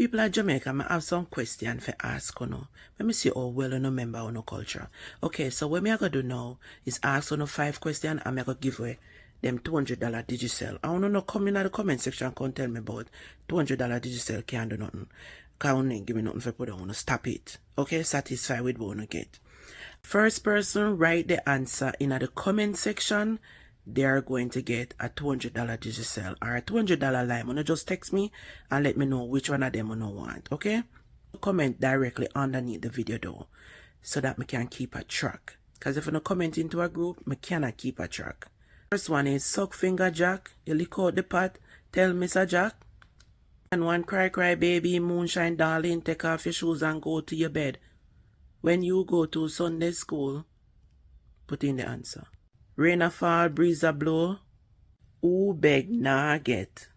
people at Jamaica, I have some question for ask Unuh. Let me see how well you remember Unuh culture. Okay, so what I'm going to do now is ask Unuh 5 questions and I'm going to give away them $200 Digicel. I want to know come in the comment section and tell me about $200 Digicel can't do nothing. Can't give me nothing for put on. Stop it. Okay, satisfied with what you get. First person write the answer in the comment section. They are going to get a $200 Digicel or a $200 lime. You just text me and let me know which one of them you want. Okay? Comment directly underneath the video though, so that I can keep a track. Because if you don't comment into a group, I cannot keep a track. First one is suck finger Jack. You lick out the pot. Tell Mr. Jack. And one cry cry baby, moonshine darling, take off your shoes and go to your bed. When you go to Sunday school, put in the answer. Rain a fall, breeze a blow. Who beg nah get?